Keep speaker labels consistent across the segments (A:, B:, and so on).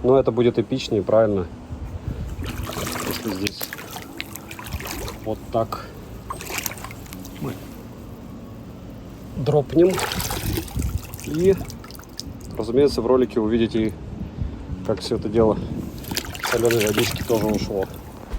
A: Но это будет эпичнее, правильно? Если здесь вот так мы дропнем. И, разумеется, в ролике увидите, как все это дело соленой водички тоже ушло.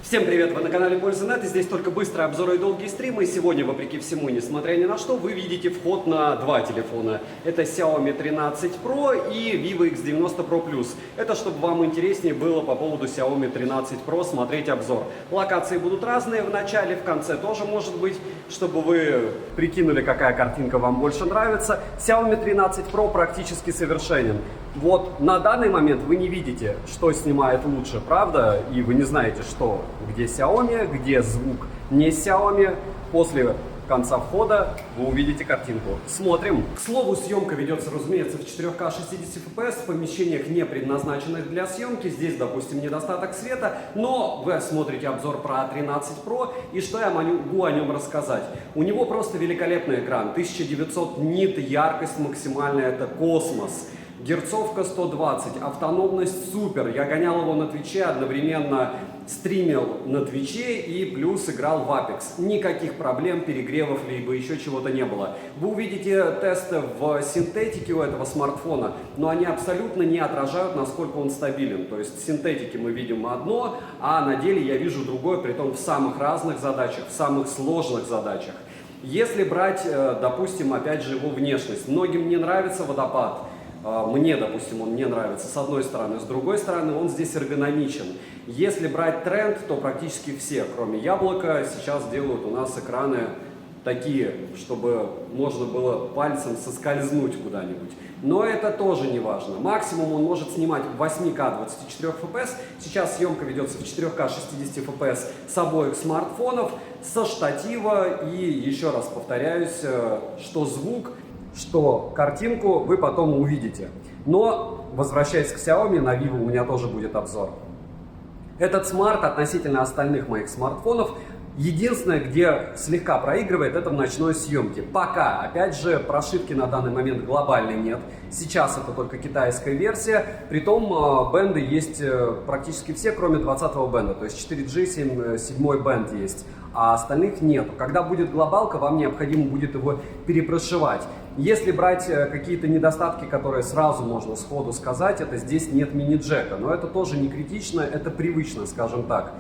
B: Всем привет, вы на канале Польза.нет, и здесь только быстрые обзоры и долгие стримы. И сегодня, вопреки всему, несмотря ни на что, вы видите вход на два телефона. Это Xiaomi 13 Pro и Vivo X90 Pro Plus. Это чтобы вам интереснее было по поводу Xiaomi 13 Pro смотреть обзор. Локации будут разные в начале, в конце тоже может быть, чтобы вы прикинули, какая картинка вам больше нравится. Xiaomi 13 Pro практически совершенен. Вот на данный момент вы не видите, что снимает лучше, правда? И вы не знаете, что, где Xiaomi, где звук не Xiaomi. После конца входа вы увидите картинку. Смотрим. К слову, съемка ведется, разумеется, в 4К 60 FPS, в помещениях, не предназначенных для съемки. Здесь, допустим, недостаток света, но вы смотрите обзор про 13 Pro, и что я могу о нем рассказать? У него просто великолепный экран, 1900 нит, яркость максимальная, это космос. Герцовка 120, автономность супер. Я гонял его на Твиче, одновременно стримил на Твиче и плюс играл в Apex. Никаких проблем, перегревов либо еще чего-то не было. Вы увидите тесты в синтетике у этого смартфона, но они абсолютно не отражают, насколько он стабилен. То есть в синтетике мы видим одно, а на деле я вижу другое, притом в самых разных задачах, в самых сложных задачах. Если брать, допустим, опять же его внешность, многим не нравится водопад. Мне, допустим, он не нравится с одной стороны, с другой стороны он здесь эргономичен. Если брать тренд, то практически все, кроме яблока, сейчас делают у нас экраны такие, чтобы можно было пальцем соскользнуть куда-нибудь. Но это тоже не важно. Максимум он может снимать в 8К 24 FPS. Сейчас съемка ведется в 4К 60 FPS с обоих смартфонов, со штатива. И еще раз повторяюсь, что звук, что картинку вы потом увидите. Но, возвращаясь к Xiaomi, на Vivo у меня тоже будет обзор. Этот смарт относительно остальных моих смартфонов, единственное, где слегка проигрывает, это в ночной съемке. Пока, опять же, прошивки на данный момент глобальной нет. Сейчас это только китайская версия. Притом бенды есть практически все, кроме 20-го бенда. То есть 4G 7 бенд есть, а остальных нету. Когда будет глобалка, вам необходимо будет его перепрошивать. Если брать какие-то недостатки, которые сразу можно сходу сказать, это здесь нет мини-джека. Но это тоже не критично, это привычно, скажем так.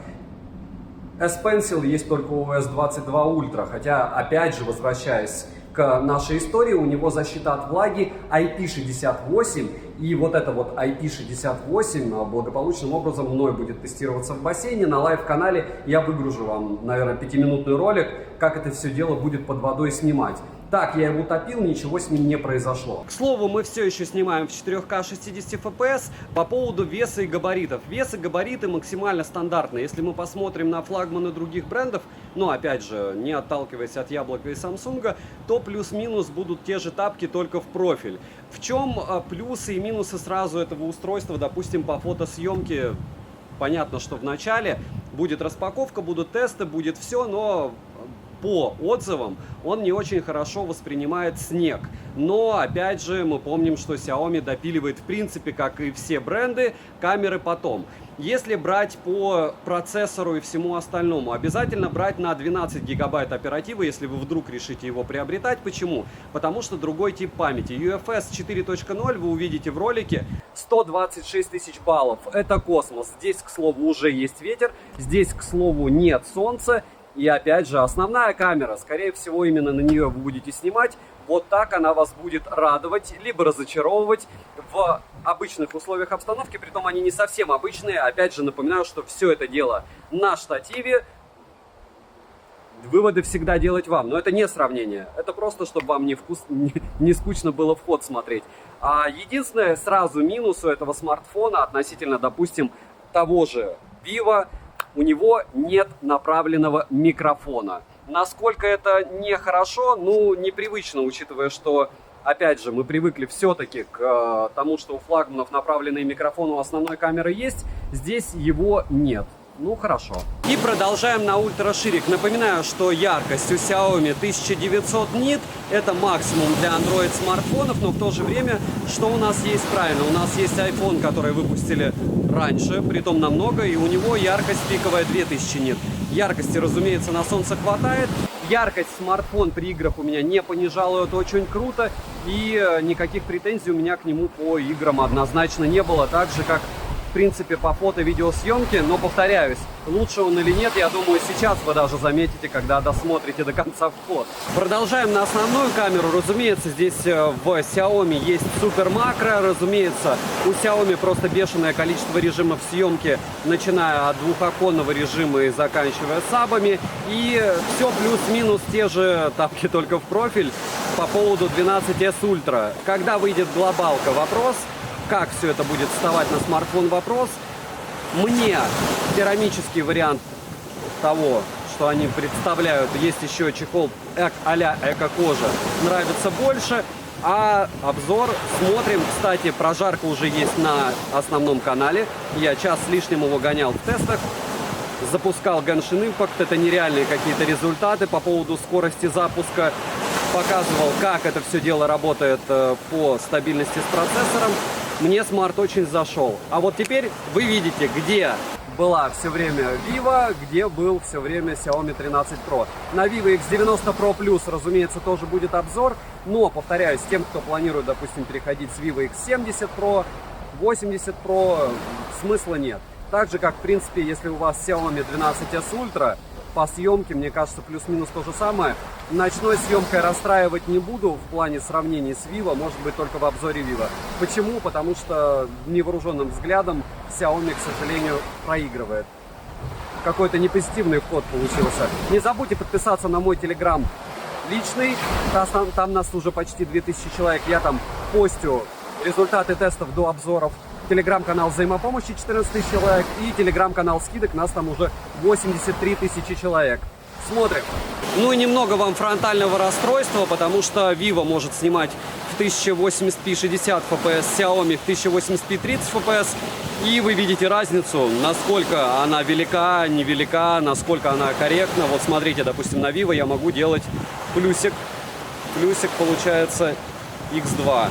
B: S-Pencil есть только у S22 Ultra, хотя, опять же, возвращаясь к нашей истории, у него защита от влаги IP68, и вот это вот IP68 благополучным образом мной будет тестироваться в бассейне. На лайв-канале я выгружу вам, наверное, 5-минутный ролик, как это все дело будет под водой снимать. Так, я его топил, ничего с ним не произошло. К слову, мы все еще снимаем в 4К 60 FPS. По поводу веса и габаритов. Вес и габариты максимально стандартные. Если мы посмотрим на флагманы других брендов, но опять же, не отталкиваясь от Яблока и Samsung, то плюс-минус будут те же тапки, только в профиль. В чем плюсы и минусы сразу этого устройства, допустим, по фотосъемке? Понятно, что в начале будет распаковка, будут тесты, будет все, но по отзывам он не очень хорошо воспринимает снег. Но опять же мы помним, что Xiaomi допиливает в принципе, как и все бренды, камеры потом. Если брать по процессору и всему остальному, обязательно брать на 12 гигабайт оперативы, если вы вдруг решите его приобретать. Почему? Потому что другой тип памяти. UFS 4.0 вы увидите в ролике. 126 тысяч баллов. Это космос. Здесь, к слову, уже есть ветер. Здесь, к слову, нет солнца. И опять же, основная камера, скорее всего, именно на нее вы будете снимать. Вот так она вас будет радовать, либо разочаровывать в обычных условиях обстановки. Притом они не совсем обычные. Опять же, напоминаю, что все это дело на штативе. Выводы всегда делать вам. Но это не сравнение. Это просто, чтобы вам не скучно было вход смотреть. А единственное, сразу минус у этого смартфона относительно, допустим, того же Vivo, у него нет направленного микрофона. Насколько это нехорошо, ну, непривычно, учитывая, что, опять же, мы привыкли все-таки к тому, что у флагманов направленный микрофон у основной камеры есть. Здесь его нет. Ну, хорошо. И продолжаем на ультраширик. Напоминаю, что яркость у Xiaomi 1900 нит. Это максимум для Android смартфонов, но в то же время, что у нас есть правильно? У нас есть iPhone, который выпустили раньше, притом намного, и у него яркость пиковая 2000 нит. Яркости, разумеется, на солнце хватает. Яркость смартфон при играх у меня не понижала, это очень круто. И никаких претензий у меня к нему по играм однозначно не было. Так же, как в принципе по фото-видеосъемке. Но повторяюсь, лучше он или нет, я думаю, сейчас вы даже заметите, когда досмотрите до конца вход. Продолжаем на основную камеру. Разумеется, здесь в Xiaomi есть супер макро. Разумеется, у Xiaomi просто бешеное количество режимов съемки, начиная от двухоконного режима и заканчивая сабами. И все плюс-минус те же тапки, только в профиль по поводу 12s Ultra. Когда выйдет глобалка? Вопрос. Как все это будет вставать на смартфон? Вопрос. Мне керамический вариант того, что они представляют, есть еще чехол а-ля эко-кожа, нравится больше. А обзор смотрим. Кстати, прожарка уже есть на основном канале. Я час с лишним его гонял в тестах. Запускал Genshin Impact. Это нереальные какие-то результаты по поводу скорости запуска. Показывал, как это все дело работает по стабильности с процессором. Мне смарт очень зашел. А вот теперь вы видите, где была все время Vivo, где был все время Xiaomi 13 Pro. На Vivo X90 Pro Plus, разумеется, тоже будет обзор. Но, повторяюсь, тем, кто планирует, допустим, переходить с Vivo X70 Pro, 80 Pro, смысла нет. Так же, как, в принципе, если у вас Xiaomi 12s Ultra, по съемке, мне кажется, плюс-минус то же самое. Ночной съемкой расстраивать не буду в плане сравнений с Vivo, может быть, только в обзоре Vivo. Почему? Потому что невооруженным взглядом Xiaomi, к сожалению, проигрывает. Какой-то непозитивный вход получился. Не забудьте подписаться на мой телеграм личный. Там нас уже почти 2000 человек. Я там постю результаты тестов до обзоров. Телеграм-канал взаимопомощи 14 тысяч человек и телеграм-канал скидок, нас там уже 83 тысячи человек. Смотрим. Ну и немного вам фронтального расстройства, потому что Vivo может снимать в 1080p 60 fps, Xiaomi в 1080p 30 fps. И вы видите разницу, насколько она велика, невелика, насколько она корректна. Вот смотрите, допустим, на Vivo я могу делать плюсик. Плюсик получается X2.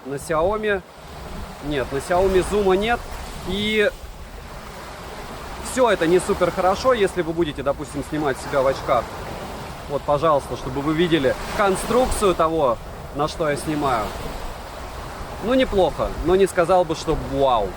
B: На Xiaomi... Нет, на Xiaomi зума нет. И все это не супер хорошо, если вы будете, допустим, снимать себя в очках. Вот, пожалуйста, чтобы вы видели конструкцию того, на что я снимаю. Ну, неплохо, но не сказал бы, что вау.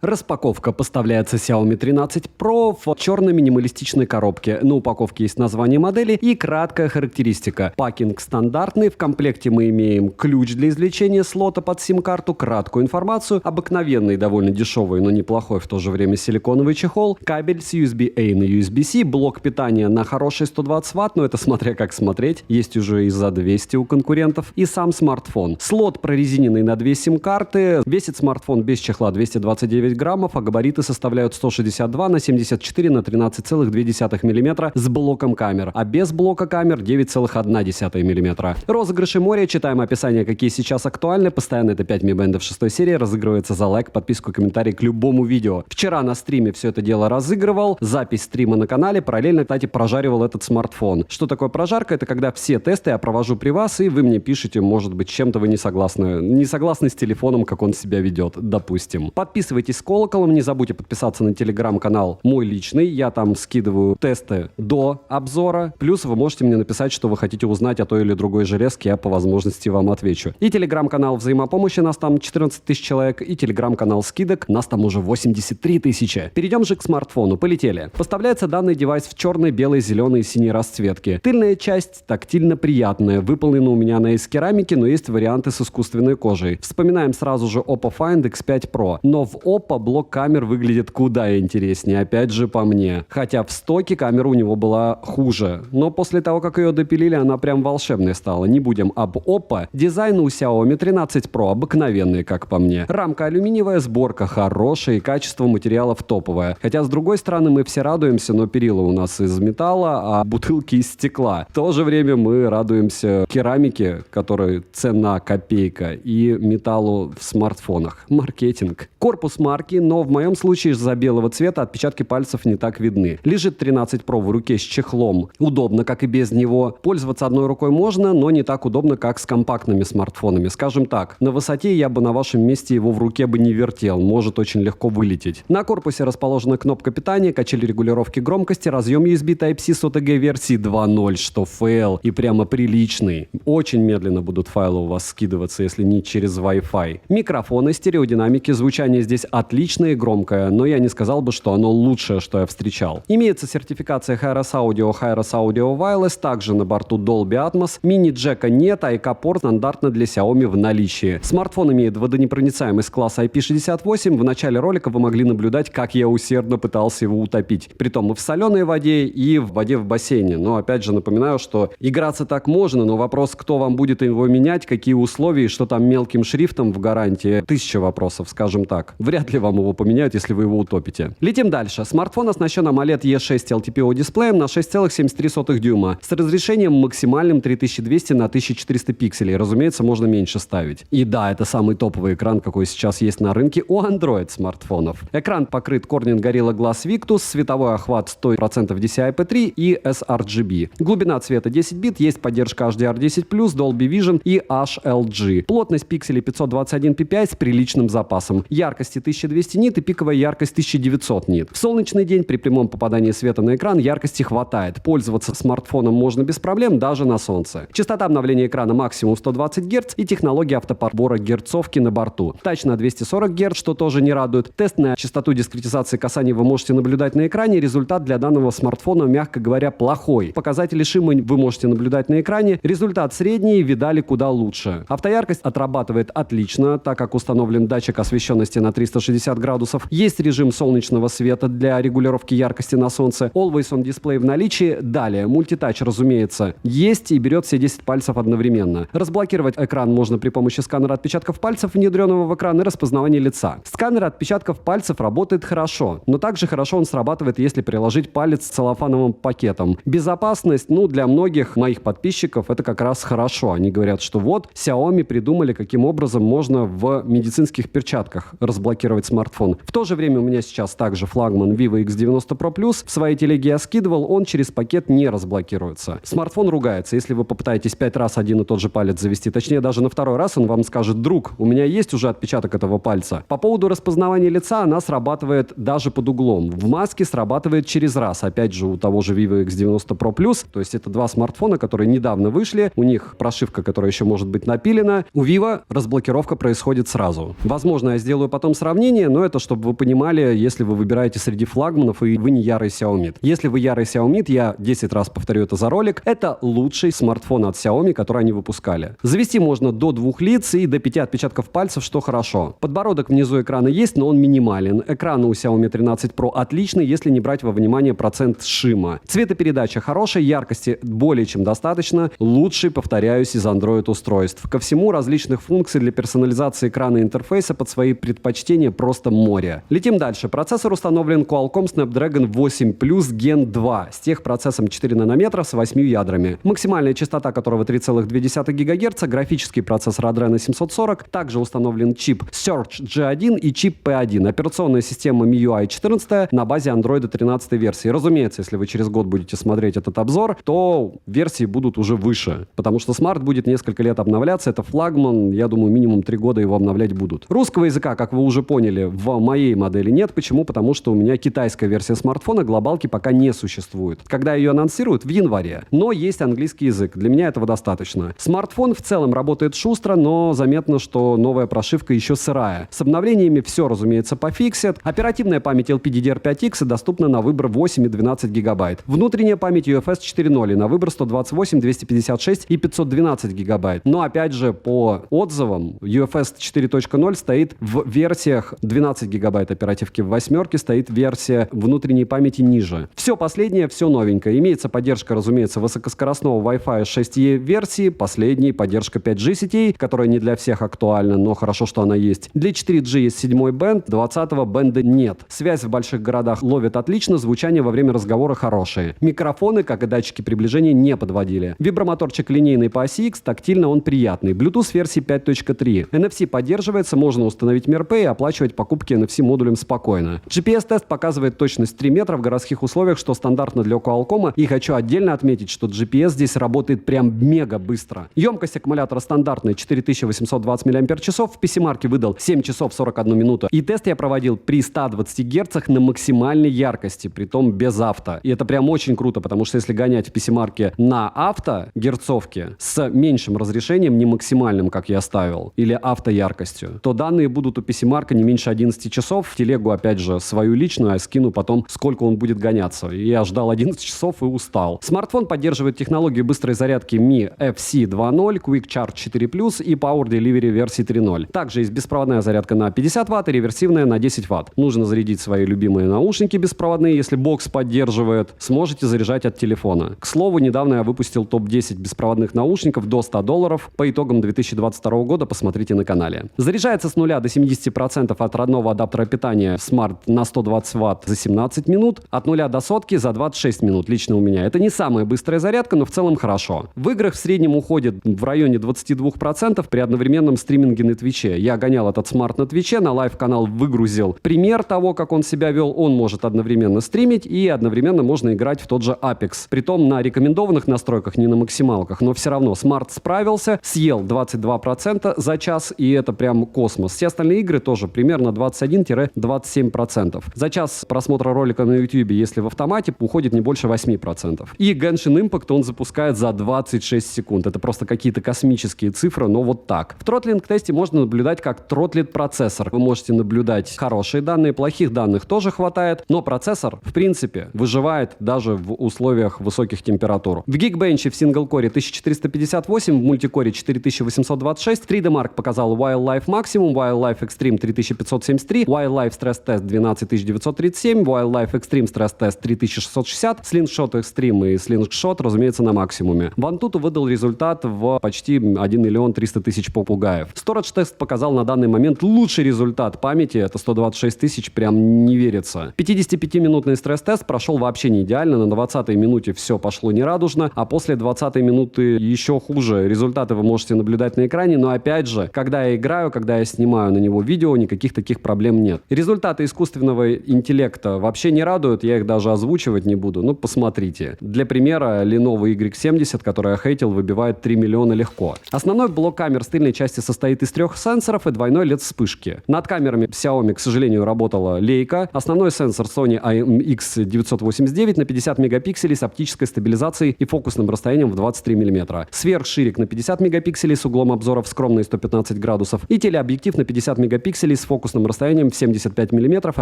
B: Распаковка. Поставляется Xiaomi 13 Pro в черной минималистичной коробке. На упаковке есть название модели и краткая характеристика. Пакинг стандартный. В комплекте мы имеем ключ для извлечения слота под сим-карту, краткую информацию, обыкновенный, довольно дешевый, но неплохой в то же время силиконовый чехол, кабель с USB-A на USB-C, блок питания на хороший 120 Вт, но это смотря как смотреть. Есть уже и за 200 у конкурентов. И сам смартфон. Слот прорезиненный на 2 сим-карты. Весит смартфон без чехла 229 граммов, а габариты составляют 162 на 74 на 13,2 мм с блоком камер, а без блока камер 9,1 мм. Розыгрыши моря. Читаем описание, какие сейчас актуальны. Постоянно это 5 Mi Band в 6 серии. Разыгрывается за лайк, подписку, комментарий к любому видео. Вчера на стриме все это дело разыгрывал. Запись стрима на канале. Параллельно, кстати, прожаривал этот смартфон. Что такое прожарка? Это когда все тесты я провожу при вас, и вы мне пишете, может быть, чем-то вы не согласны. Не согласны с телефоном, как он себя ведет, допустим. Подписывайтесь с колоколом. Не забудьте подписаться на телеграм-канал мой личный. Я там скидываю тесты до обзора. Плюс вы можете мне написать, что вы хотите узнать о той или другой железке. Я по возможности вам отвечу. И телеграм-канал взаимопомощи. Нас там 14 тысяч человек. И телеграм-канал скидок. Нас там уже 83 тысячи. Перейдем же к смартфону. Полетели. Поставляется данный девайс в черной, белой, зеленой и синей расцветке. Тыльная часть тактильно приятная. Выполнена у меня на из керамики, но есть варианты с искусственной кожей. Вспоминаем сразу же Oppo Find X5 Pro. Но в Oppo блок камер выглядит куда интереснее, опять же по мне. Хотя в стоке камера у него была хуже. Но после того, как ее допилили, она прям волшебной стала. Не будем об Oppo. Дизайн у Xiaomi 13 Pro обыкновенный, как по мне. Рамка алюминиевая, сборка хорошая и качество материалов топовое. Хотя с другой стороны мы все радуемся, но перила у нас из металла, а бутылки из стекла. В то же время мы радуемся керамике, которой цена копейка, и металлу в смартфонах. Маркетинг. Корпус марки, но в моем случае из-за белого цвета отпечатки пальцев не так видны. Лежит 13 Pro в руке с чехлом. Удобно, как и без него. Пользоваться одной рукой можно, но не так удобно, как с компактными смартфонами. Скажем так, на высоте я бы на вашем месте его в руке бы не вертел, может очень легко вылететь. На корпусе расположена кнопка питания, качель регулировки громкости, разъем USB Type-C с OTG версии 2.0, что фейл и прямо приличный. Очень медленно будут файлы у вас скидываться, если не через Wi-Fi. Микрофоны, стереодинамики, звучание здесь отличное и громкое, но я не сказал бы, что оно лучшее, что я встречал. Имеется сертификация HiRes Audio Wireless, также на борту Dolby Atmos. Мини-джека нет, а IK-порт стандартно для Xiaomi в наличии. Смартфон имеет водонепроницаемость класса IP68. В начале ролика вы могли наблюдать, как я усердно пытался его утопить. Притом и в соленой воде, и в воде в бассейне. Но опять же напоминаю, что играться так можно, но вопрос, кто вам будет его менять, какие условия, что там мелким шрифтом в гарантии. 1000 вопросов, скажем так. Вряд ли вам его поменяют, если вы его утопите. Летим дальше. Смартфон оснащен AMOLED E6 LTPO дисплеем на 6,73 дюйма с разрешением максимальным 3200 на 1400 пикселей. Разумеется, можно меньше ставить. И да, это самый топовый экран, какой сейчас есть на рынке у Android смартфонов. Экран покрыт Corning Gorilla Glass Victus, световой охват 100% DCI-P3 и sRGB. Глубина цвета 10 бит, есть поддержка HDR10+, Dolby Vision и HLG. Плотность пикселей 521 ppi с приличным запасом. Яркости 1200 нит и пиковая яркость 1900 нит. В солнечный день при прямом попадании света на экран яркости хватает. Пользоваться смартфоном можно без проблем даже на солнце. Частота обновления экрана максимум 120 Гц и технология автоподбора герцовки на борту. Тач на 240 Гц, что тоже не радует. Тест на частоту дискретизации касаний вы можете наблюдать на экране. Результат для данного смартфона, мягко говоря, плохой. Показатели шума вы можете наблюдать на экране. Результат средний, видали куда лучше. Автояркость отрабатывает отлично, так как установлен датчик освещенности на 360 градусов. Есть режим солнечного света для регулировки яркости на солнце. Always on Display в наличии. Далее, мультитач, разумеется, есть и берет все 10 пальцев одновременно. Разблокировать экран можно при помощи сканера отпечатков пальцев, внедренного в экран, и распознавания лица. Сканер отпечатков пальцев работает хорошо, но также хорошо он срабатывает, если приложить палец с целлофановым пакетом. Безопасность, для многих моих подписчиков это как раз хорошо. Они говорят, что вот, Xiaomi придумали, каким образом можно в медицинских перчатках разблокировать смартфон. В то же время у меня сейчас также флагман Vivo X90 Pro Plus. В своей телеге я скидывал, он через пакет не разблокируется. Смартфон ругается. Если вы попытаетесь 5 раз один и тот же палец завести, точнее даже на второй раз, он вам скажет: друг, у меня есть уже отпечаток этого пальца. По поводу распознавания лица, она срабатывает даже под углом. В маске срабатывает через раз. Опять же, у того же Vivo X90 Pro Plus, то есть это два смартфона, которые недавно вышли, у них прошивка, которая еще может быть напилена. У Vivo разблокировка происходит сразу. Возможно, я сделаю потом сравнение, но это чтобы вы понимали, если вы выбираете среди флагманов и вы не ярый Xiaomi. Если вы ярый Xiaomi, я 10 раз повторю это за ролик, это лучший смартфон от Xiaomi, который они выпускали. Завести можно до 2 лиц и до 5 отпечатков пальцев, что хорошо. Подбородок внизу экрана есть, но он минимален. Экран у Xiaomi 13 Pro отличный, если не брать во внимание процент шима. Цветопередача хорошая, яркости более чем достаточно. Лучший, повторяюсь, из Android устройств. Ко всему, различных функций для персонализации экрана и интерфейса под свои предпочтения просто море. Летим дальше. Процессор установлен Qualcomm Snapdragon 8 Plus Gen 2 с техпроцессом 4 нанометра с 8 ядрами. Максимальная частота которого 3,2 ГГц, графический процессор Adreno 740, также установлен чип Surge G1 и чип P1. Операционная система MIUI 14 на базе Android 13 версии. Разумеется, если вы через год будете смотреть этот обзор, то версии будут уже выше, потому что смарт будет несколько лет обновляться. Это флагман, я думаю, минимум 3 года его обновлять будут. Русского языка, как вы уже поняли, в моей модели нет. Почему? Потому что у меня китайская версия смартфона, глобалки пока не существует. Когда ее анонсируют? В январе. Но есть английский язык. Для меня этого достаточно. Смартфон в целом работает шустро, но заметно, что новая прошивка еще сырая. С обновлениями все, разумеется, пофиксят. Оперативная память LPDDR5X доступна на выбор 8 и 12 гигабайт. Внутренняя память UFS 4.0 на выбор 128, 256 и 512 гигабайт. Но опять же, по отзывам, UFS 4.0 стоит в версиях 12 гигабайт оперативки, в 8 стоит версия внутренней памяти ниже. Все последнее, все новенькое. Имеется поддержка, разумеется, высокоскоростного Wi-Fi 6E версии, последней поддержка 5G сетей, которая не для всех актуальна, но хорошо, что она есть. Для 4G есть 7 бенд, 20 бенда нет. Связь в больших городах ловит отлично, звучание во время разговора хорошее. Микрофоны, как и датчики приближения, не подводили. Вибромоторчик линейный по оси X, тактильно он приятный. Bluetooth версии 5.3. NFC поддерживается, можно установить MirPay и оплачивать оплачивать покупки NFC-модулем спокойно. GPS-тест показывает точность 3 метра в городских условиях, что стандартно для Qualcomm. И хочу отдельно отметить, что GPS здесь работает прям мега быстро. Емкость аккумулятора стандартная 4820 мАч. В PC-марке выдал 7 часов 41 минуту. И тест я проводил при 120 Гц на максимальной яркости, притом без авто. И это прям очень круто, потому что если гонять в PC-марке на авто герцовке с меньшим разрешением, не максимальным, как я ставил, или автояркостью, то данные будут у PC-марка не меньше 11 часов. В телегу, опять же, свою личную, а скину потом, сколько он будет гоняться. И я ждал 11 часов и устал. Смартфон поддерживает технологию быстрой зарядки Mi FC 2.0, Quick Charge 4+, и Power Delivery версии 3.0. Также есть беспроводная зарядка на 50 Вт и реверсивная на 10 Вт. Нужно зарядить свои любимые наушники беспроводные, если бокс поддерживает. Сможете заряжать от телефона. К слову, недавно я выпустил топ-10 беспроводных наушников до $100. По итогам 2022 года посмотрите на канале. Заряжается с 0 до 70% от родного адаптера питания Smart на 120 Вт за 17 минут, от 0 до сотки за 26 минут лично у меня. Это не самая быстрая зарядка, но в целом хорошо. В играх в среднем уходит в районе 22% при одновременном стриминге на Твиче. Я гонял этот смарт на Твиче, на лайв-канал выгрузил пример того, как он себя вел. Он может одновременно стримить и одновременно можно играть в тот же Apex. Притом на рекомендованных настройках, не на максималках, но все равно смарт справился, съел 22% за час, и это прям космос. Все остальные игры тоже примерно 21-27%. За час просмотра ролика на YouTube, если в автомате, уходит не больше 8%. И Genshin Impact он запускает за 26 секунд. Это просто какие-то космические цифры, но вот так. В тротлинг-тесте можно наблюдать, как тротлит процессор. Вы можете наблюдать хорошие данные, плохих данных тоже хватает, но процессор, в принципе, выживает даже в условиях высоких температур. В Geekbench в синглкоре 1458, в мультикоре 4826, 3D Mark показал Wildlife Maximum, Wildlife Extreme 3573, Wildlife Stress Test 12937, Wildlife Extreme Stress Test 3660, Slingshot Extreme и Slingshot, разумеется, на максимуме. Вантуту выдал результат в почти 1 300 000 попугаев. Storage тест показал на данный момент лучший результат памяти, это 126 000, прям не верится. 55-минутный стресс-тест прошел вообще не идеально, на 20-й минуте все пошло нерадужно, а после 20-й минуты еще хуже. Результаты вы можете наблюдать на экране, но опять же, когда я играю, когда я снимаю на него видео, никаких таких проблем нет. Результаты искусственного интеллекта вообще не радуют, я их даже озвучивать не буду, ну посмотрите. Для примера, Lenovo Y70, который я хейтил, выбивает 3 миллиона легко. Основной блок камер с тыльной части состоит из 3 сенсоров и двойной LED вспышки. Над камерами Xiaomi, к сожалению, работала Leica. Основной сенсор Sony IMX989 на 50 мегапикселей с оптической стабилизацией и фокусным расстоянием в 23 мм. Сверхширик на 50 мегапикселей с углом обзора в скромные 115 градусов и телеобъектив на 50 мегапикселей с фокусным расстоянием в 75 мм и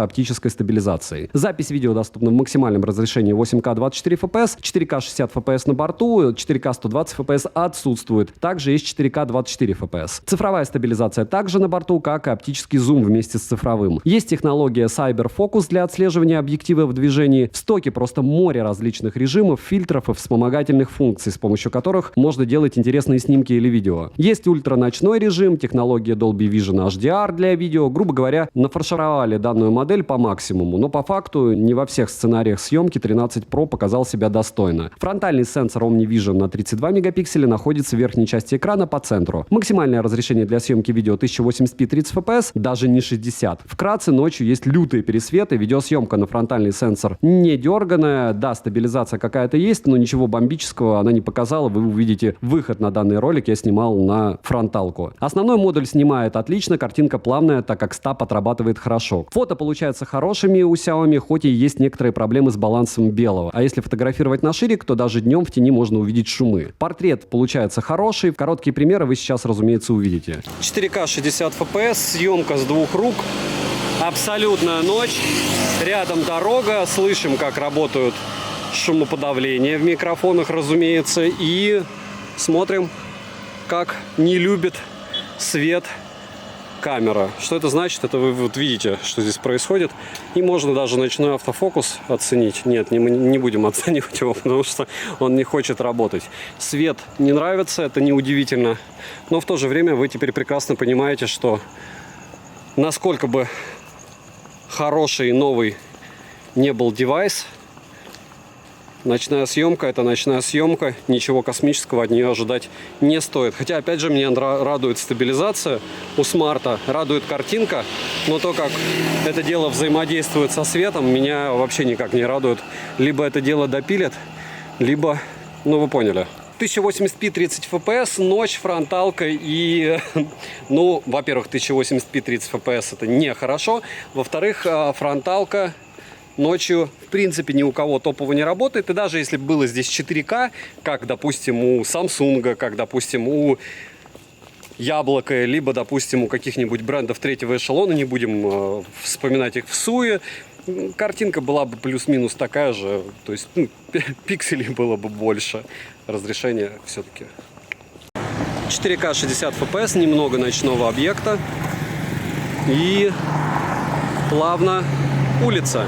B: оптической стабилизацией. Запись видео доступна в максимальном разрешении 8К 24 FPS, 4К 60 FPS на борту, 4К 120 FPS отсутствует. Также есть 4К 24 FPS. Цифровая стабилизация также на борту, как и оптический зум вместе с цифровым. Есть технология Cyber Focus для отслеживания объектива в движении. В стоке просто море различных режимов, фильтров и вспомогательных функций, с помощью которых можно делать интересные снимки или видео. Есть ультраночной режим, технология Dolby Vision HDR для видео. Грубо говоря, нафаршировали данную модель по максимуму, но по факту не во всех сценариях съемки 13 Pro показал себя достойно. Фронтальный сенсор OmniVision на 32 мегапикселя находится в верхней части экрана по центру. Максимальное разрешение для съемки видео 1080p 30 fps, даже не 60. Вкратце, ночью есть лютые пересветы, видеосъемка на фронтальный сенсор не дерганая, да, стабилизация какая-то есть, но ничего бомбического она не показала. Вы увидите выход на данный ролик, я снимал на фронталку. Основной модуль снимает отлично, картинка плавная, так как стаб отрабатывает хорошо. Фото получаются хорошими у Xiaomi, хоть и есть некоторые проблемы с балансом белого. А если фотографировать на ширик, то даже днем в тени можно увидеть шумы. Портрет получается хороший, короткие примеры вы сейчас, разумеется, увидите. 4К 60 FPS, съемка с двух рук, абсолютная ночь, рядом дорога, слышим, как работают шумоподавления в микрофонах, разумеется, и смотрим, как не любит свет камера. Что это значит? Это вы вот видите, что здесь происходит. И можно даже ночной автофокус оценить. Нет, мы не будем оценивать его, потому что он не хочет работать. Свет не нравится, это неудивительно. Но в то же время вы теперь прекрасно понимаете, что насколько бы хороший новый не был девайс,
A: Ночная съемка – это ночная съемка. Ничего космического от нее ожидать не стоит. Хотя, опять же, меня радует стабилизация у смарта, радует картинка. Но то, как это дело взаимодействует со светом, меня вообще никак не радует. Либо это дело допилят, либо, ну вы поняли. 1080p 30 fps, ночь, фронталка и, ну, во-первых, 1080p 30 fps это нехорошо. Во-вторых, фронталка ночью, в принципе, ни у кого топово не работает. И даже если было здесь 4К, как, допустим, у Samsung, как, допустим, у Яблоко, либо, допустим, у каких-нибудь брендов третьего эшелона, не будем вспоминать их в суе, картинка была бы плюс-минус такая же. То есть, ну, пикселей было бы больше. Разрешение все-таки 4К 60 fps, немного ночного объекта. И плавно улица.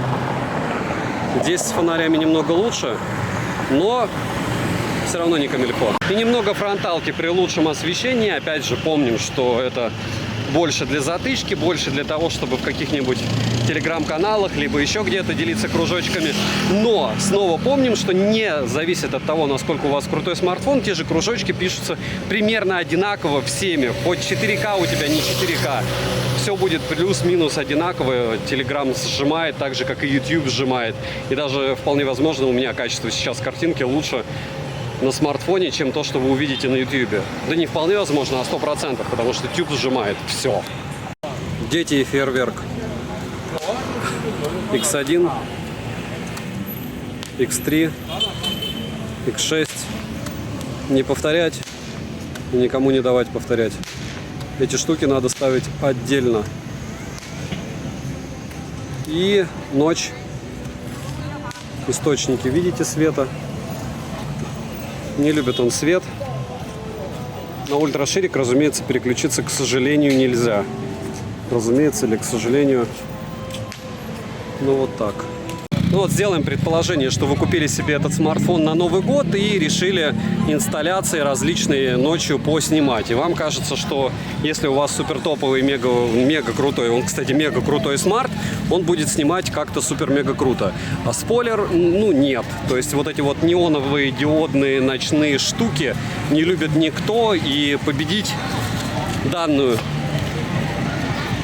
A: Здесь с фонарями немного лучше, но все равно не камильфо. И немного фронталки при лучшем освещении. Опять же, помним, что это больше для затычки, больше для того, чтобы в каких-нибудь телеграм-каналах, либо еще где-то делиться кружочками. Но снова помним, что не зависит от того, насколько у вас крутой смартфон, те же кружочки пишутся примерно одинаково всеми. Хоть 4К у тебя, не 4К. Все будет плюс-минус одинаково. Телеграм сжимает так же, как и YouTube сжимает. И даже вполне возможно у меня качество сейчас картинки лучше на смартфоне, чем то, что вы увидите на YouTube. Да не вполне возможно, а 100%, потому что YouTube сжимает все. Дети и фейерверк. X1, X3, X6. Не повторять и никому не давать повторять. Эти штуки надо ставить отдельно. И ночь. Источники, видите, света. Не любит он свет. На ультраширик, разумеется, переключиться, к сожалению, нельзя. Разумеется, или к сожалению. Ну вот так. Ну вот сделаем предположение, что вы купили себе этот смартфон на Новый год и решили инсталляции различные ночью поснимать. И вам кажется, что если у вас супер топовый, мега крутой, он, кстати, мега крутой смарт, он будет снимать как-то супер мега круто. А спойлер, ну нет. То есть вот эти вот неоновые диодные ночные штуки не любит никто, и победить данную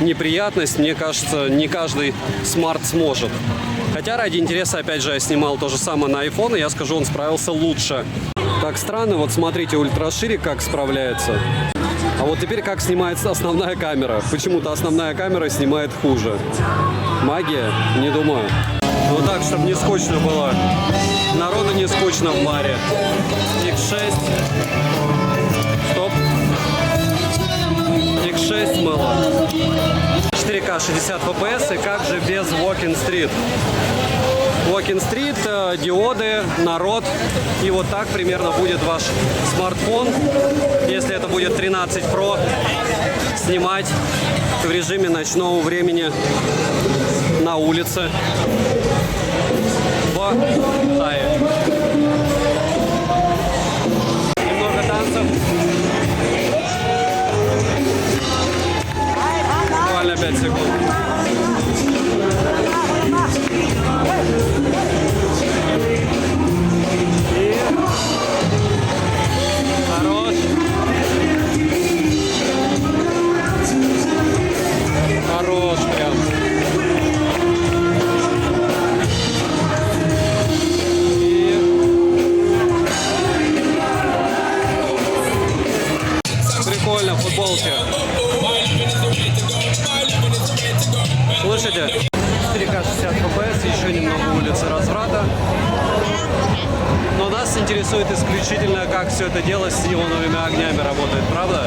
A: неприятность, мне кажется, не каждый смарт сможет. Хотя ради интереса, опять же, я снимал то же самое на iPhone, и я скажу, он справился лучше. Так странно, вот смотрите, ультраширик как справляется. А вот теперь как снимается основная камера. Почему-то основная камера снимает хуже. Магия? Не думаю. Вот так, чтобы не скучно было. Народу не скучно в баре. X6. Стоп. X6 мыло. 4К 60 fps, и как же без Walking Street? Walking Street, диоды, народ. И вот так примерно будет ваш смартфон, если это будет 13 Pro, снимать в режиме ночного времени на улице в Тае. Немного танцев. Буквально 5 секунд. И хорош. Хорош прям. И прикольно, футболки. Слышите? 4К 60 fps, еще немного улицы разврата. Но нас интересует исключительно, как все это дело с неоновыми огнями работает, правда?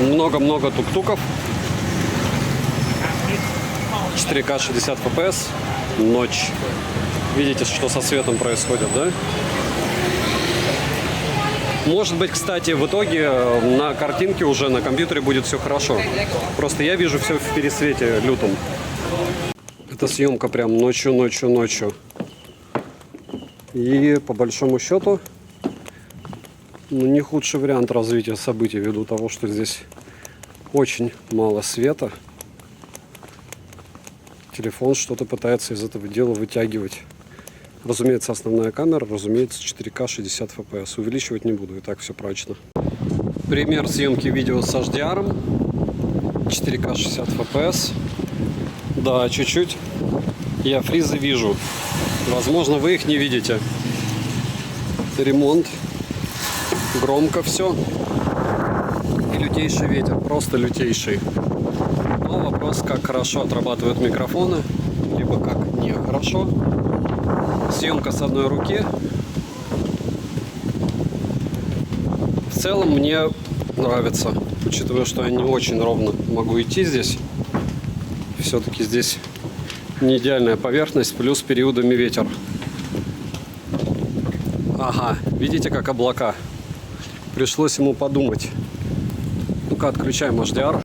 A: Много-много тук-туков. 4К 60 fps. Ночь. Видите, что со светом происходит, да? Может быть, кстати, в итоге на картинке уже на компьютере будет все хорошо. Просто я вижу все в пересвете лютом. Это съемка прям ночью. И по большому счету, ну, не худший вариант развития событий ввиду того, что здесь очень мало света. Телефон что-то пытается из этого дела вытягивать. Разумеется, основная камера, разумеется, 4К 60 FPS. Увеличивать не буду, и так все прочно. Пример съемки видео с HDR. 4К 60 FPS. Да, чуть-чуть я фризы вижу. Возможно, вы их не видите. Ремонт. Громко все. И лютейший ветер. Просто лютейший. Но вопрос, как хорошо отрабатывают микрофоны, либо как нехорошо. Съемка с одной руки. В целом мне нравится, учитывая, что я не очень ровно могу идти здесь. Все-таки здесь не идеальная поверхность, плюс периодами ветер. Ага, видите, как облака? Пришлось ему подумать. Ну-ка, отключаем HDR.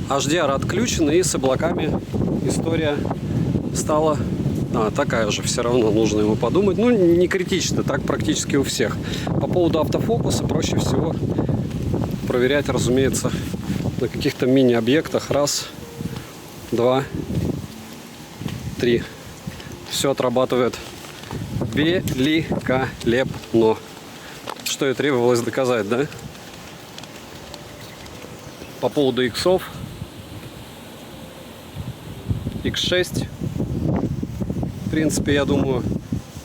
A: HDR отключен, и с облаками история стала такая же. Все равно нужно ему подумать. Ну, не критично, так практически у всех. По поводу автофокуса проще всего проверять, разумеется, на каких-то мини-объектах. Раз, два, три. Все отрабатывает великолепно. Что и требовалось доказать, да? По поводу иксов. X6. В принципе, я думаю,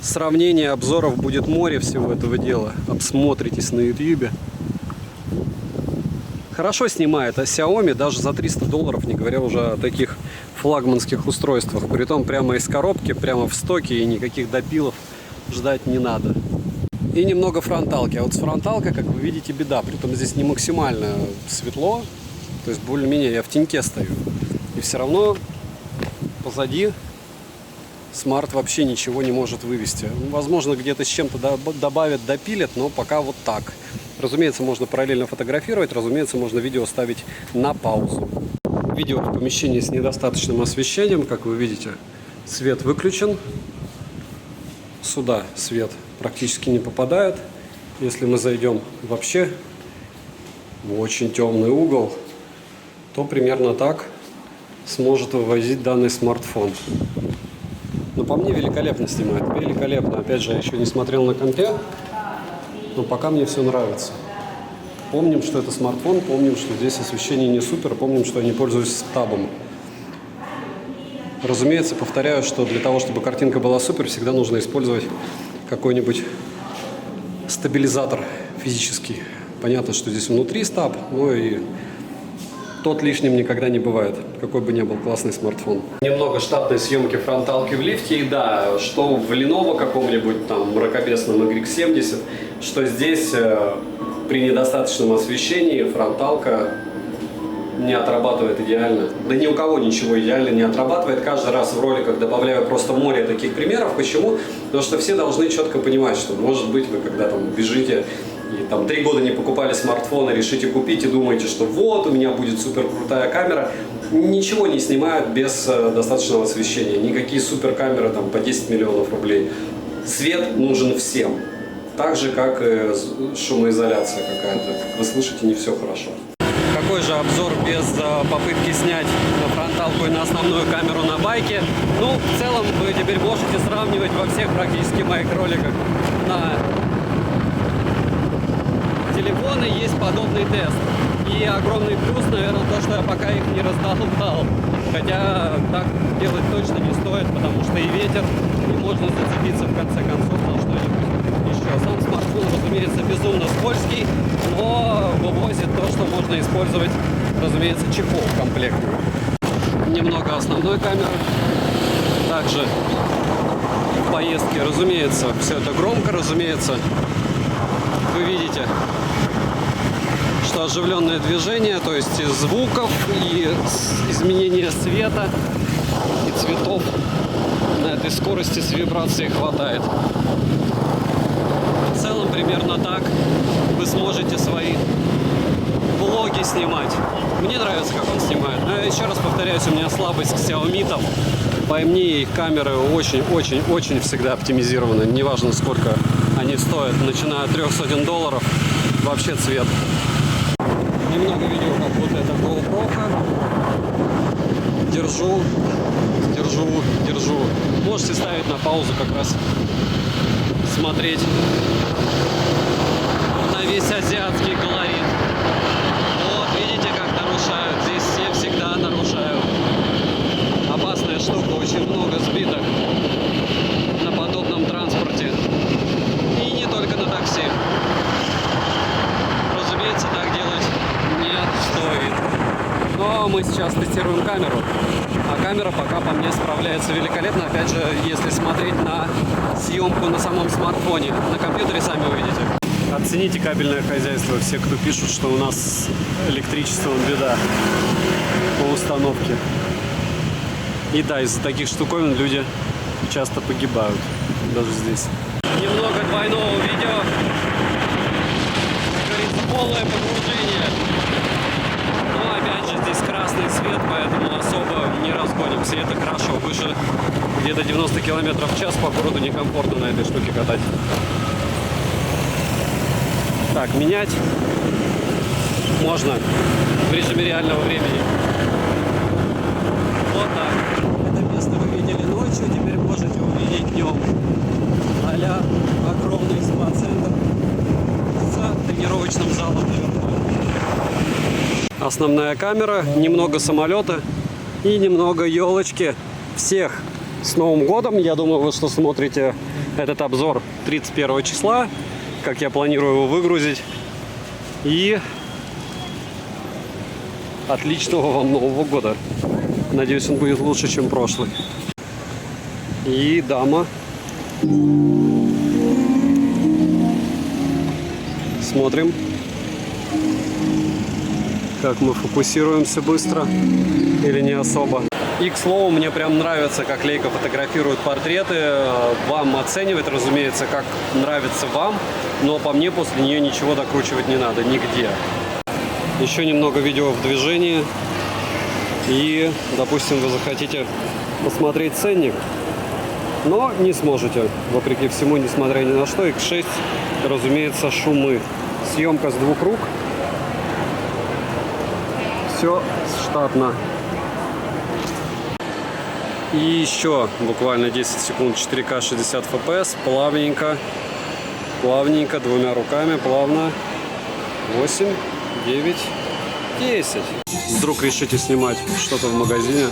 A: сравнение обзоров будет море всего этого дела. Обсмотритесь на YouTube. Хорошо снимает Xiaomi даже за $300, не говоря уже о таких флагманских устройствах. Притом прямо из коробки, прямо в стоке, и никаких допилов ждать не надо. И немного фронталки. А вот с фронталкой, как вы видите, беда. Притом здесь не максимально светло. То есть более-менее я в теньке стою. И все равно позади смарт вообще ничего не может вывести. Возможно, где-то с чем-то добавят, допилят, но пока вот так. Разумеется, можно параллельно фотографировать, разумеется, можно видео ставить на паузу. Видео в помещении с недостаточным освещением, как вы видите, свет выключен. Сюда свет практически не попадает. Если мы зайдем вообще в очень темный угол, то примерно так сможет вывозить данный смартфон. Но по мне великолепно снимает. Великолепно. Опять же, я еще не смотрел на компе, но пока мне все нравится. Помним, что это смартфон, помним, что здесь освещение не супер, помним, что я не пользуюсь табом. Разумеется, повторяю, что для того, чтобы картинка была супер, всегда нужно использовать какой-нибудь стабилизатор физический. Понятно, что здесь внутри стаб, но и тот лишним никогда не бывает, какой бы ни был классный смартфон. Немного штатной съемки фронталки в лифте, и да, что в Lenovo каком-нибудь там мракобесном YX70, что здесь при недостаточном освещении фронталка не отрабатывает идеально. Да ни у кого ничего идеально не отрабатывает. Каждый раз в роликах добавляю просто море таких примеров. Почему? Потому что все должны четко понимать, что, может быть, вы когда там бежите и там 3 года не покупали смартфон, и решите купить и думаете, что вот, у меня будет супер крутая камера. Ничего не снимают без достаточного освещения. Никакие супер камеры там по 10 миллионов рублей. Свет нужен всем. Так же, как и шумоизоляция какая-то. Как вы слышите, не все хорошо. Какой же обзор без попытки снять на фронталку и на основную камеру на байке? Ну, в целом, вы теперь можете сравнивать во всех практически моих роликах на телефоны есть подобный тест. И огромный плюс, наверное, то, что я пока их не раздолбал. Хотя так делать точно не стоит, потому что и ветер, и можно зацепиться в конце концов на что-нибудь еще. Сам смартфон, разумеется, безумно скользкий, но вывозит то, что можно использовать, разумеется, чехол в комплекте. Немного основной камеры. Также в поездке, разумеется, все это громко, разумеется. Вы видите, что оживленное движение, то есть и звуков, и изменения света, и цветов на этой скорости с вибрацией хватает. В целом примерно так вы сможете свои влоги снимать. Мне нравится, как он снимает. Но еще раз повторяюсь, у меня слабость к Xiaomi. По мне, их камеры очень-очень-очень всегда оптимизированы. Неважно, сколько они стоят, начиная от $300. Вообще цвет. Немного видео, как будто это GoPro. Держу держу. Можете ставить на паузу как раз, смотреть на весь азиатский колорит. Вот, видите, как нарушают. Здесь все всегда нарушают. Опасная штука, очень много сбиток на подобном транспорте. И не только на такси. Разумеется, так делать не стоит. Но мы сейчас тестируем камеру. А камера пока по мне справляется великолепно. Опять же, если смотреть на съемку на самом смартфоне. На компьютере сами увидите. Оцените кабельное хозяйство. Все, кто пишут, что у нас с электричеством беда по установке. И да, из-за таких штуковин люди часто погибают. Даже здесь. Немного двойного видео. Как говорится, полное погружение. Но опять же здесь красный свет, поэтому особо не разгонимся. Это хорошо. Выше где-то 90 км в час по городу некомфортно на этой штуке катать. Так, менять можно в режиме реального времени. Вот так. Это место вы видели ночью, теперь можете увидеть днем. А-ля огромный спа-центр с тренировочным залом наверху. Основная камера, немного самолета и немного елочки. Всех с Новым годом! Я думаю, вы что смотрите этот обзор 31 числа, как я планирую его выгрузить. И отличного вам Нового года! Надеюсь, он будет лучше, чем прошлый. И дама. Смотрим, как мы фокусируемся быстро или не особо. И, к слову, мне прям нравится, как Leica фотографирует портреты. Вам оценивать, разумеется, как нравится вам. Но по мне после нее ничего докручивать не надо, нигде. Еще немного видео в движении. И, допустим, вы захотите посмотреть ценник, но не сможете, вопреки всему, несмотря ни на что. X6, разумеется, шумы. Съемка с двух рук. Все штатно. И еще буквально 10 секунд, 4К 60 FPS, плавненько, плавненько, двумя руками, плавно. 8, 9, 10. Вдруг решите снимать что-то в магазине,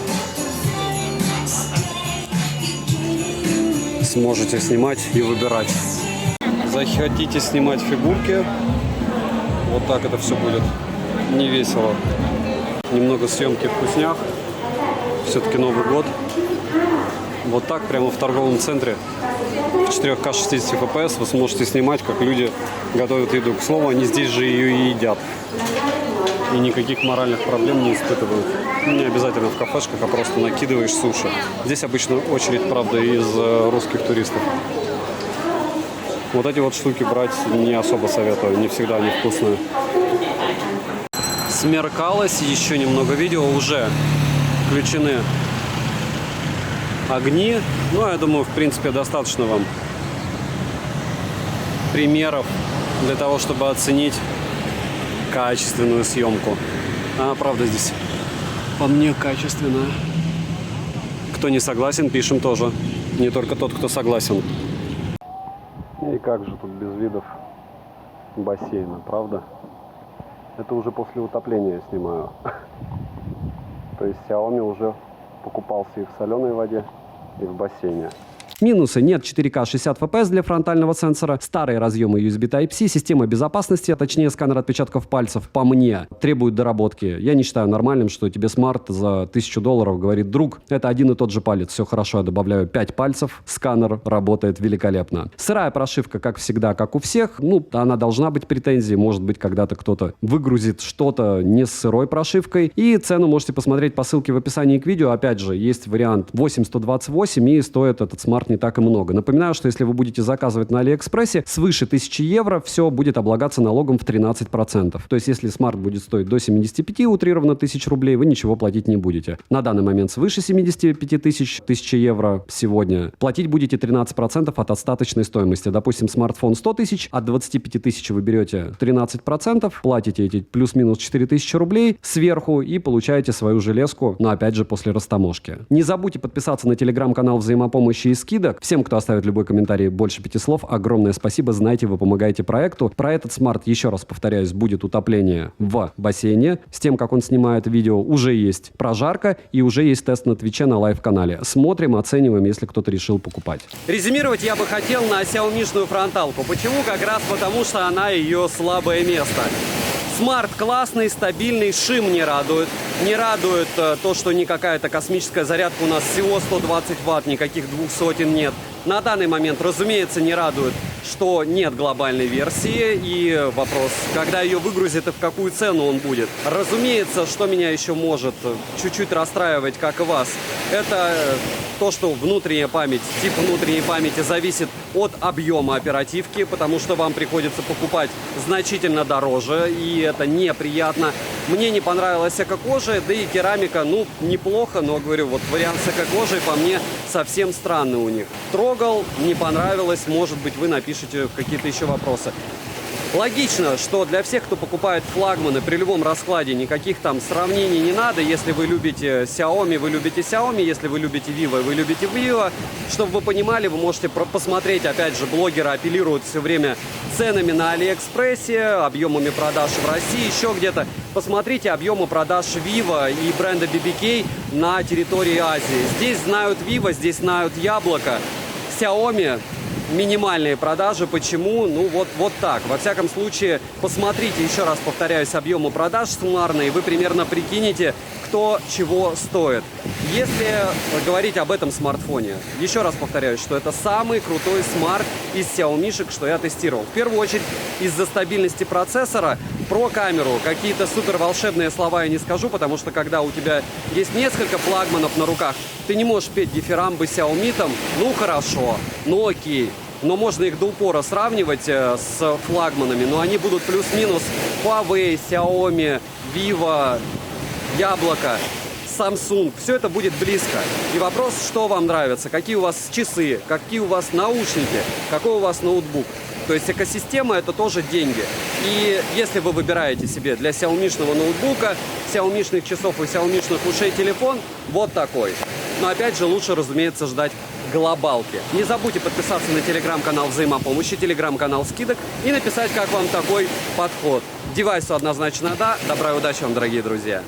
A: сможете снимать и выбирать. Захотите снимать фигурки, вот так это все будет. Не весело. Немного съемки вкуснях. Все-таки Новый год. Вот так прямо в торговом центре в 4К 60 FPS вы сможете снимать, как люди готовят еду. К слову, они здесь же ее и едят. И никаких моральных проблем не испытывают. Не обязательно в кафешках, а просто накидываешь суши. Здесь обычно очередь, правда, из русских туристов. Вот эти вот штуки брать не особо советую. Не всегда они вкусные. Смеркалось. Еще немного видео. Уже включены огни. Ну, я думаю, в принципе, достаточно вам примеров для того, чтобы оценить качественную съемку. Она, правда, здесь по мне качественная. Кто не согласен, пишем тоже. Не только тот, кто согласен. И как же тут без видов бассейна, правда? Это уже после утопления я снимаю. То есть Xiaomi уже покупался и в соленой воде, и в бассейне. Минусы: нет 4К 60 FPS для фронтального сенсора, старые разъемы USB Type-C, система безопасности, а точнее сканер отпечатков пальцев, по мне, требует доработки. Я не считаю нормальным, что тебе смарт за $1000 говорит: друг, это один и тот же палец, все хорошо, я добавляю 5 пальцев, сканер работает великолепно. Сырая прошивка, как всегда, как у всех, ну, она должна быть претензией, может быть, когда-то кто-то выгрузит что-то не с сырой прошивкой. И цену можете посмотреть по ссылке в описании к видео. Опять же, есть вариант 8128, и стоит этот смарт не так и много. Напоминаю, что если вы будете заказывать на Алиэкспрессе, свыше 1000 евро все будет облагаться налогом в 13%. То есть если смарт будет стоить до 75 утрированно тысяч рублей, вы ничего платить не будете. На данный момент свыше 75 тысяч, 1000 евро сегодня платить будете 13% от остаточной стоимости. Допустим, смартфон 100 тысяч, от 25 тысяч вы берете 13%, платите эти плюс-минус 4000 рублей сверху и получаете свою железку, но опять же после растаможки. Не забудьте подписаться на телеграм-канал взаимопомощи и скидок. Всем, кто оставит любой комментарий больше 5 слов, огромное спасибо. Знаете, вы помогаете проекту. Про этот смарт, еще раз повторяюсь, будет утопление в бассейне. С тем, как он снимает видео, уже есть прожарка и уже есть тест на Твиче на лайв-канале. Смотрим, оцениваем, если кто-то решил покупать.
B: Резюмировать я бы хотел на Xiaomi-шную фронталку. Почему? Как раз потому, что она ее слабое место. Смарт классный, стабильный, шим не радует. Не радует то, что не какая-то космическая зарядка у нас всего 120 ватт, никаких 200 нет. На данный момент, разумеется, не радует, что нет глобальной версии. И вопрос, когда ее выгрузят и в какую цену он будет. Разумеется, что меня еще может чуть-чуть расстраивать, как и вас, это то, что внутренняя память, тип внутренней памяти зависит от объема оперативки, потому что вам приходится покупать значительно дороже, и это неприятно. Мне не понравилась эко-кожа, да и керамика, ну, неплохо, но, говорю, вот вариант с эко-кожей по мне совсем странный у них. Трогал, не понравилось, может быть, вы напишите какие-то еще вопросы. Логично, что для всех, кто покупает флагманы, при любом раскладе никаких там сравнений не надо. Если вы любите Xiaomi, вы любите Xiaomi. Если вы любите Vivo, вы любите Vivo. Чтобы вы понимали, вы можете посмотреть, опять же, блогеры апеллируют все время ценами на Алиэкспрессе, объемами продаж в России, еще где-то. Посмотрите объемы продаж Vivo и бренда BBK на территории Азии. Здесь знают Vivo, здесь знают Яблоко. Xiaomi минимальные продажи. Почему? Ну, вот так. Во всяком случае, посмотрите, еще раз повторяюсь, объемы продаж суммарные, и вы примерно прикинете, кто чего стоит. Если говорить об этом смартфоне, еще раз повторяюсь, что это самый крутой смарт из Xiaomi-шек, что я тестировал. В первую очередь, из-за стабильности процессора. Про камеру какие-то супер волшебные слова я не скажу, потому что когда у тебя есть несколько флагманов на руках, ты не можешь петь дифирамбы Xiaomi там, ну хорошо, ну окей. Но можно их до упора сравнивать с флагманами, но они будут плюс-минус Huawei, Xiaomi, Vivo, Яблоко, Samsung. Все это будет близко. И вопрос, что вам нравится, какие у вас часы, какие у вас наушники, какой у вас ноутбук. То есть экосистема — это тоже деньги. И если вы выбираете себе для Xiaomi-шного ноутбука, Xiaomi-шных часов и Xiaomi-шных ушей телефон, вот такой. Но опять же, лучше, разумеется, ждать глобалки. Не забудьте подписаться на телеграм-канал взаимопомощи, телеграм-канал скидок и написать, как вам такой подход. Девайсу однозначно да. Добра и удачи вам, дорогие друзья.